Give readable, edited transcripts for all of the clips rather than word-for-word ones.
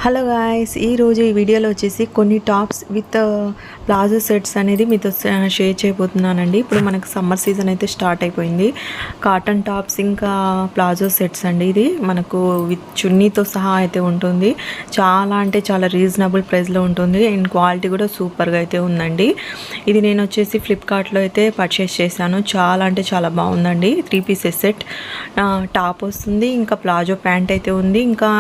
Hello guys, ఈరోజు ఈ వీడియోలో వచ్చేసి కొన్ని టాప్స్ విత్ ప్లాజో సెట్స్ అనేది మీతో షేర్ చేయబోతున్నానండి. ఇప్పుడు మనకు సమ్మర్ సీజన్ అయితే స్టార్ట్ అయిపోయింది. కాటన్ టాప్స్ ఇంకా ప్లాజో సెట్స్ అండి. ఇది మనకు విత్ చున్నీతో సహా అయితే ఉంటుంది. చాలా అంటే చాలా రీజనబుల్ ప్రైస్లో ఉంటుంది అండ్ క్వాలిటీ కూడా సూపర్గా అయితే ఉందండి. ఇది నేను వచ్చేసి ఫ్లిప్కార్ట్లో అయితే పర్చేస్ చేశాను. చాలా అంటే చాలా బాగుందండి. 3 పీసెస్ సెట్ టాప్ వస్తుంది, ఇంకా ప్లాజో ప్యాంట్ అయితే ఉంది, ఇంకా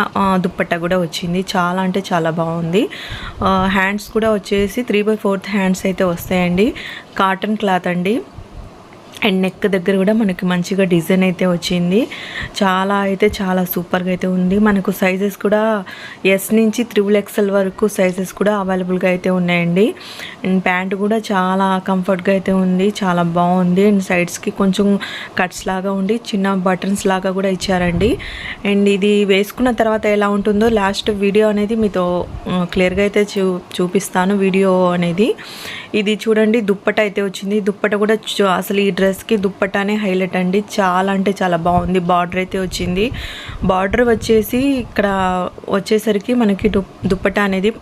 దుప్పట్టా కూడా వచ్చింది. చాలా అంటే చాలా బాగుంది. హ్యాండ్స్ కూడా వచ్చేసి 3/4 హ్యాండ్స్ అయితే వస్తాయండి. కాటన్ క్లాత్ అండి. అండ్ నెక్ దగ్గర కూడా మనకి మంచిగా డిజైన్ అయితే వచ్చింది. చాలా అయితే చాలా సూపర్గా అయితే ఉంది. మనకు సైజెస్ కూడా ఎస్ నుంచి 3XL వరకు సైజెస్ కూడా అవైలబుల్గా అయితే ఉన్నాయండి. అండ్ ప్యాంట్ కూడా చాలా కంఫర్ట్గా అయితే ఉంది, చాలా బాగుంది. అండ్ సైడ్స్కి కొంచెం కట్స్ లాగా ఉండి చిన్న బటన్స్ లాగా కూడా ఇచ్చారండి. అండ్ ఇది వేసుకున్న తర్వాత ఎలా ఉంటుందో లాస్ట్ వీడియో అనేది మీతో క్లియర్గా అయితే చూపిస్తాను వీడియో అనేది. ఇది చూడండి, దుప్పట అయితే వచ్చింది. దుప్పట కూడా అసలు ఈ డ్రెస్కి దుప్పటానే హైలైట్ అండి. చాలా అంటే చాలా బాగుంది. బార్డర్ అయితే వచ్చింది. బార్డర్ వచ్చేసి ఇక్కడ వచ్చేసరికి మనకి దుప్పట అనేది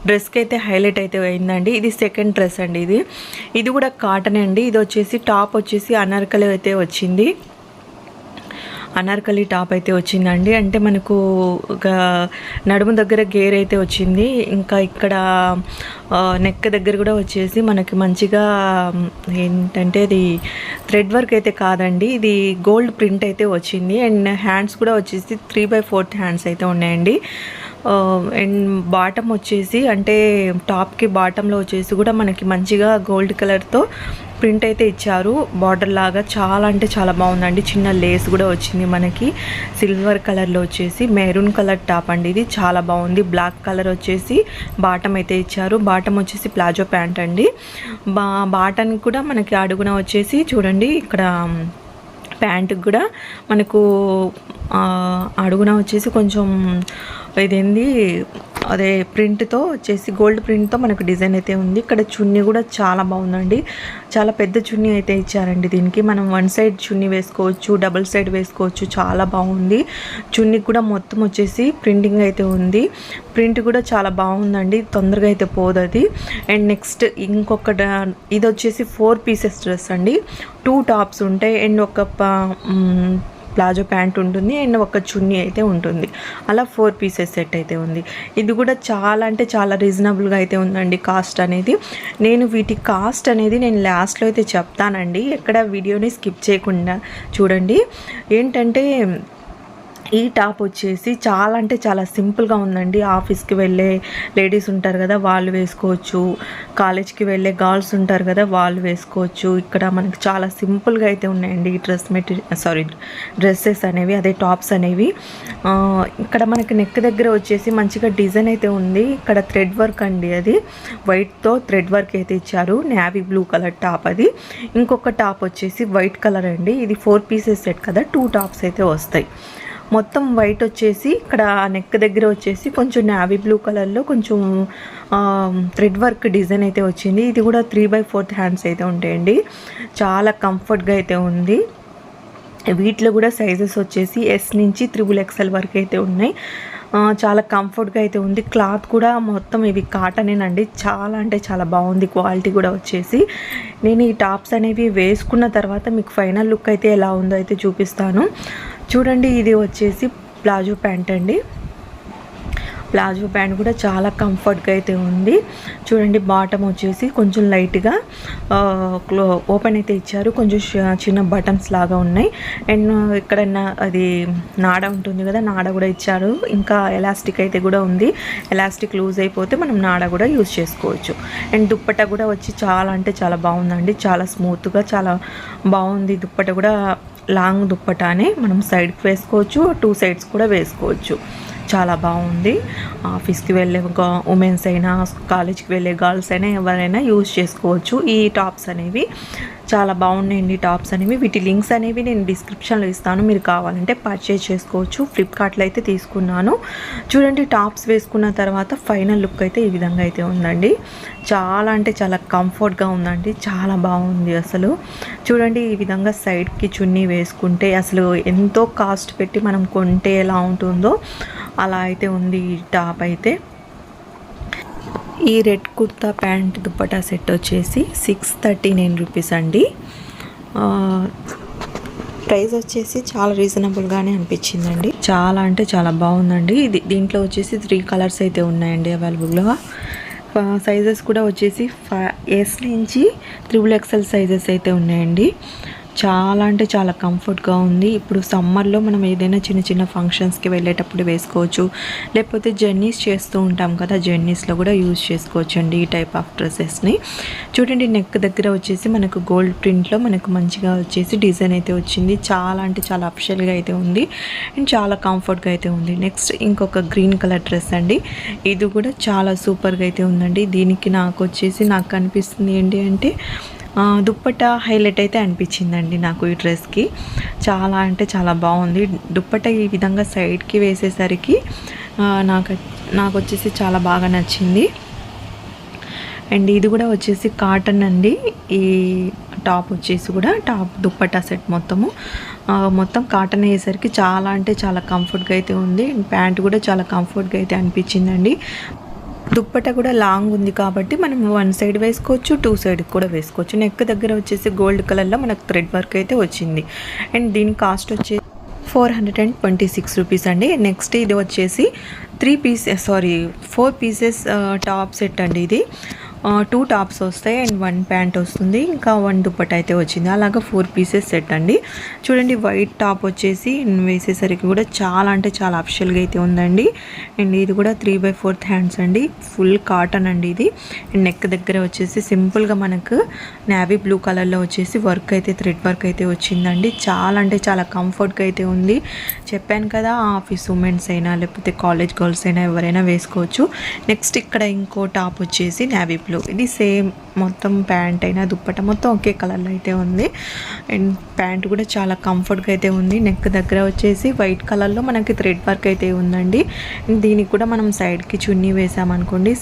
డ్రెస్కి అయితే హైలైట్ అయితే అయిందండి. ఇది సెకండ్ డ్రెస్ అండి. ఇది కూడా కాటన్ అండి. ఇది వచ్చేసి టాప్ వచ్చేసి అనార్కలి అయితే వచ్చింది. అనార్కలి టాప్ అయితే వచ్చిందండి. అంటే మనకు ఒక నడుము దగ్గర గేర్ అయితే వచ్చింది. ఇంకా ఇక్కడ నెక్ దగ్గర కూడా వచ్చేసి మనకి మంచిగా ఏంటంటే అది థ్రెడ్ వర్క్ అయితే కాదండి, ఇది గోల్డ్ ప్రింట్ అయితే వచ్చింది. అండ్ హ్యాండ్స్ కూడా వచ్చేసి 3/4 హ్యాండ్స్ అయితే ఉన్నాయండి. అండ్ బాటమ్ వచ్చేసి అంటే టాప్కి బాటంలో వచ్చేసి కూడా మనకి మంచిగా గోల్డ్ కలర్తో ప్రింట్ అయితే ఇచ్చారు, బార్డర్ లాగా. చాలా అంటే చాలా బాగుందండి. చిన్న లేస్ కూడా వచ్చింది మనకి. సిల్వర్ కలర్లో వచ్చేసి మెరూన్ కలర్ టాప్ అండి. ఇది చాలా బాగుంది. బ్లాక్ కలర్ వచ్చేసి బాటమ్ అయితే ఇచ్చారు. బాటమ్ వచ్చేసి ప్లాజో ప్యాంట్ అండి. బాటమ్ కూడా మనకి అడుగున వచ్చేసి చూడండి, ఇక్కడ ప్యాంటుకి కూడా మనకు అడుగున వచ్చేసి కొంచెం ఇదేంది అదే ప్రింట్తో వచ్చేసి గోల్డ్ ప్రింట్తో మనకు డిజైన్ అయితే ఉంది. ఇక్కడ చున్నీ కూడా చాలా బాగుందండి. చాలా పెద్ద చున్నీ అయితే ఇచ్చారండి. దీనికి మనం 1 సైడ్ చున్నీ వేసుకోవచ్చు, డబుల్ సైడ్ వేసుకోవచ్చు. చాలా బాగుంది. చున్నీ కూడా మొత్తం వచ్చేసి ప్రింటింగ్ అయితే ఉంది. ప్రింట్ కూడా చాలా బాగుందండి, తొందరగా అయితే పోదు అది. అండ్ నెక్స్ట్ ఇంకొక ఇది వచ్చేసి 4 పీసెస్ డ్రెస్ అండి. 2 టాప్స్ ఉంటాయి అండ్ ఒక ప్లాజో ప్యాంట్ ఉంటుంది అండ్ ఒక చున్నీ అయితే ఉంటుంది. అలా 4 పీసెస్ సెట్ అయితే ఉంది. ఇది కూడా చాలా అంటే చాలా రీజనబుల్గా అయితే ఉందండి కాస్ట్ అనేది. నేను వీటి కాస్ట్ అనేది నేను లాస్ట్లో అయితే చెప్తానండి, ఎక్కడ వీడియోని స్కిప్ చేయకుండా చూడండి. ఏంటంటే ఈ టాప్ వచ్చేసి చాలా అంటే చాలా సింపుల్గా ఉందండి. ఆఫీస్కి వెళ్ళే లేడీస్ ఉంటారు కదా, వాళ్ళు వేసుకోవచ్చు. కాలేజ్కి వెళ్ళే గర్ల్స్ ఉంటారు కదా, వాళ్ళు వేసుకోవచ్చు. ఇక్కడ మనకి చాలా సింపుల్గా అయితే ఉన్నాయండి ఈ డ్రెస్సెస్ అనేవి, అదే టాప్స్ అనేవి. ఇక్కడ మనకి నెక్ దగ్గర వచ్చేసి మంచిగా డిజైన్ అయితే ఉంది. ఇక్కడ థ్రెడ్ వర్క్ అండి, అది వైట్తో థ్రెడ్ వర్క్ అయితే ఇచ్చారు. నేవీ బ్లూ కలర్ టాప్ అది. ఇంకొక టాప్ వచ్చేసి వైట్ కలర్ అండి. ఇది 4 పీసెస్ సెట్ కదా, 2 టాప్స్ అయితే వస్తాయి. మొత్తం వైట్ వచ్చేసి ఇక్కడ నెక్ దగ్గర వచ్చేసి కొంచెం నేవీ బ్లూ కలర్లో కొంచెం థ్రెడ్ వర్క్ డిజైన్ అయితే వచ్చింది. ఇది కూడా 3/4 హ్యాండ్స్ అయితే ఉంటాయండి. చాలా కంఫర్ట్గా అయితే ఉంది. వీటిలో కూడా సైజెస్ వచ్చేసి ఎస్ నుంచి 3XL వరకు అయితే ఉన్నాయి. చాలా కంఫర్ట్గా అయితే ఉంది. క్లాత్ కూడా మొత్తం ఇవి కాటనేనండి. చాలా అంటే చాలా బాగుంది. క్వాలిటీ కూడా వచ్చేసి నేను ఈ టాప్స్ అనేవి వేసుకున్న తర్వాత మీకు ఫైనల్ లుక్ అయితే ఎలా ఉందో అయితే చూపిస్తాను. చూడండి, ఇది వచ్చేసి ప్లాజో ప్యాంట్ అండి. ప్లాజో ప్యాంట్ కూడా చాలా కంఫర్ట్గా అయితే ఉంది. చూడండి, బాటమ్ వచ్చేసి కొంచెం లైట్గా ఓపెన్ అయితే ఇచ్చారు. కొంచెం చిన్న బటన్స్ లాగా ఉన్నాయి. అండ్ ఇక్కడ అది నాడ ఉంటుంది కదా, నాడ కూడా ఇచ్చారు. ఇంకా ఎలాస్టిక్ అయితే కూడా ఉంది. ఎలాస్టిక్ లూజ్ అయిపోతే మనం నాడ కూడా యూజ్ చేసుకోవచ్చు. అండ్ దుప్పట కూడా వచ్చి చాలా అంటే చాలా బాగుందండి. చాలా స్మూత్గా చాలా బాగుంది. దుప్పట కూడా లాంగ్ దుప్పటానే మనం సైడ్కి వేసుకోవచ్చు, 2 సైడ్స్ కూడా వేసుకోవచ్చు. చాలా బాగుంది. ఆఫీస్కి వెళ్ళే ఉమెన్స్ అయినా, కాలేజ్కి వెళ్ళే గర్ల్స్ అయినా ఎవరైనా యూజ్ చేసుకోవచ్చు. ఈ టాప్స్ అనేవి చాలా బాగున్నాయండి. టాప్స్ అనేవి వీటి లింక్స్ అనేవి నేను డిస్క్రిప్షన్లో ఇస్తాను, మీరు కావాలంటే పర్చేజ్ చేసుకోవచ్చు. ఫ్లిప్కార్ట్లో అయితే తీసుకున్నాను. చూడండి, టాప్స్ వేసుకున్న తర్వాత ఫైనల్ లుక్ అయితే ఈ విధంగా అయితే ఉందండి. చాలా అంటే చాలా కంఫర్ట్గా ఉందండి. చాలా బాగుంది అసలు. చూడండి, ఈ విధంగా సైడ్కి చున్నీ వేసుకుంటే అసలు ఎంతో కాస్ట్ పెట్టి మనం కొంటే ఎలా ఉంటుందో అలా అయితే ఉంది ఈ టాప్ అయితే. ఈ red kurta pant dupatta set వచ్చేసి 639 రూపీస్ అండి. ప్రైస్ వచ్చేసి చాలా రీజనబుల్గానే అనిపించిందండి. చాలా అంటే చాలా బాగుందండి. దీంట్లో వచ్చేసి 3 కలర్స్ అయితే ఉన్నాయండి అవైలబుల్గా. సైజెస్ కూడా వచ్చేసి S నుంచి XXL సైజెస్ అయితే ఉన్నాయండి. చాలా అంటే చాలా కంఫర్ట్గా ఉంది. ఇప్పుడు సమ్మర్లో మనం ఏదైనా చిన్న చిన్న ఫంక్షన్స్కి వెళ్ళేటప్పుడు వేసుకోవచ్చు, లేకపోతే జర్నీస్ చేస్తూ ఉంటాం కదా, జర్నీస్లో కూడా యూజ్ చేసుకోవచ్చు అండి ఈ టైప్ ఆఫ్ డ్రెస్సెస్ని. చూడండి, నెక్ దగ్గర వచ్చేసి మనకు గోల్డ్ ప్రింట్లో మనకు మంచిగా వచ్చేసి డిజైన్ అయితే వచ్చింది. చాలా అంటే చాలా అఫిషియల్గా అయితే ఉంది అండ్ చాలా కంఫర్ట్గా అయితే ఉంది. నెక్స్ట్ ఇంకొక గ్రీన్ కలర్ డ్రెస్ అండి. ఇది కూడా చాలా సూపర్గా అయితే ఉందండి. దీనికి నాకు అనిపిస్తుంది ఏంటి అంటే దుప్పట్టా హైలైట్ అయితే అనిపించిందండి నాకు ఈ డ్రెస్కి. చాలా అంటే చాలా బాగుంది. దుప్పట్టా ఈ విధంగా సైడ్కి వేసేసరికి నాకు వచ్చేసి చాలా బాగా నచ్చింది. అండ్ ఇది కూడా వచ్చేసి కాటన్ అండి. ఈ టాప్ వచ్చేసి కూడా దుప్పట్టా సెట్ మొత్తం కాటన్ అయ్యేసరికి చాలా అంటే చాలా కంఫర్ట్గా అయితే ఉంది. ప్యాంట్ కూడా చాలా కంఫర్ట్గా అయితే అనిపించిందండి. దుప్పట కూడా లాంగ్ ఉంది కాబట్టి మనం 1 సైడ్ వేసుకోవచ్చు, 2 సైడ్ కూడా వేసుకోవచ్చు. నెక్ దగ్గర వచ్చేసి గోల్డ్ కలర్లో మనకు థ్రెడ్ వర్క్ అయితే వచ్చింది. అండ్ దీని కాస్ట్ వచ్చేసి 426 రూపీస్ అండి. నెక్స్ట్ ఇది వచ్చేసి 4 పీసెస్ టాప్ సెట్ అండి. ఇది 2 టాప్స్ వస్తాయి అండ్ 1 ప్యాంట్ వస్తుంది, ఇంకా 1 దుప్పట అయితే వచ్చింది. అలాగా 4 పీసెస్ సెట్ అండి. చూడండి, వైట్ టాప్ వచ్చేసి వేసేసరికి కూడా చాలా అంటే చాలా అఫిషియల్గా అయితే ఉందండి. అండ్ ఇది కూడా 3/4 హ్యాండ్స్ అండి. ఫుల్ కాటన్ అండి ఇది. అండ్ నెక్ దగ్గర వచ్చేసి సింపుల్గా మనకు నేవీ బ్లూ కలర్లో వచ్చేసి వర్క్ అయితే థ్రెడ్ వర్క్ అయితే వచ్చిందండి. చాలా అంటే చాలా కంఫర్ట్గా అయితే ఉంది. చెప్పాను కదా, ఆఫీస్ ఉమెన్స్ అయినా లేకపోతే కాలేజ్ గర్ల్స్ అయినా ఎవరైనా వేసుకోవచ్చు. నెక్స్ట్ ఇక్కడ ఇంకో టాప్ వచ్చేసి నేవీ బ్లూ. ఇది సేమ్ మొత్తం ప్యాంట్ అయినా దుప్పట మొత్తం ఒకే కలర్లో అయితే ఉంది. అండ్ ప్యాంట్ కూడా చాలా కంఫర్ట్గా అయితే ఉంది. నెక్ దగ్గర వచ్చేసి వైట్ కలర్లో మనకి థ్రెడ్ వర్క్ అయితే ఉందండి. దీనికి కూడా మనం సైడ్కి చున్నీ వేసామనుకోండి,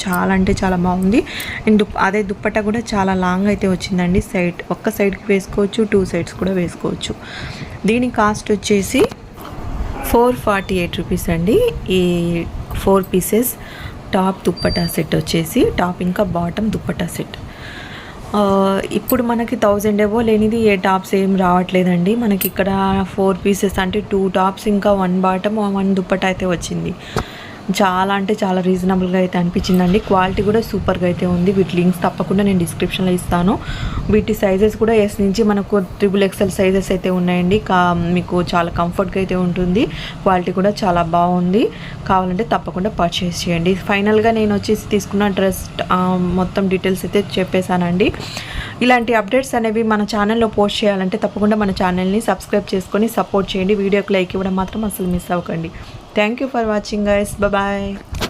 చాలా అంటే చాలా బాగుంది. అండ్ అదే దుప్పట కూడా చాలా లాంగ్ అయితే వచ్చిందండి. ఒక్క సైడ్కి వేసుకోవచ్చు, 2 సైడ్స్ కూడా వేసుకోవచ్చు. దీని కాస్ట్ వచ్చేసి 448 రూపీస్ అండి. ఈ 4 పీసెస్ టాప్ దుప్పటా సెట్ వచ్చేసి టాప్ ఇంకా బాటమ్ దుప్పటా సెట్. ఇప్పుడు మనకి 1000 ఎబో లేనిది ఏ టాప్స్ ఏం రావట్లేదండి. మనకి ఇక్కడ 4 పీసెస్ అంటే 2 టాప్స్ ఇంకా 1 బాటమ్ 1 దుప్పటా అయితే వచ్చింది. చాలా అంటే చాలా రీజనబుల్గా అయితే అనిపించిందండి. క్వాలిటీ కూడా సూపర్గా అయితే ఉంది. వీటి లింక్స్ తప్పకుండా నేను డిస్క్రిప్షన్లో ఇస్తాను. వీటి సైజెస్ కూడా S నుంచి మనకు XXL సైజెస్ అయితే ఉన్నాయండి. మీకు చాలా కంఫర్ట్గా అయితే ఉంటుంది. క్వాలిటీ కూడా చాలా బాగుంది. కావాలంటే తప్పకుండా పర్చేస్ చేయండి. ఫైనల్గా నేను వచ్చేసి తీసుకున్న డ్రెస్ మొత్తం డీటెయిల్స్ అయితే చెప్పేశానండి. ఇలాంటి అప్డేట్స్ అనేవి మన ఛానల్లో పోస్ట్ చేయాలంటే తప్పకుండా మన ఛానల్ని సబ్స్క్రైబ్ చేసుకొని సపోర్ట్ చేయండి. వీడియోకి లైక్ ఇవ్వడం మాత్రం అసలు మిస్ అవ్వకండి. Thank you for watching, guys. Bye bye.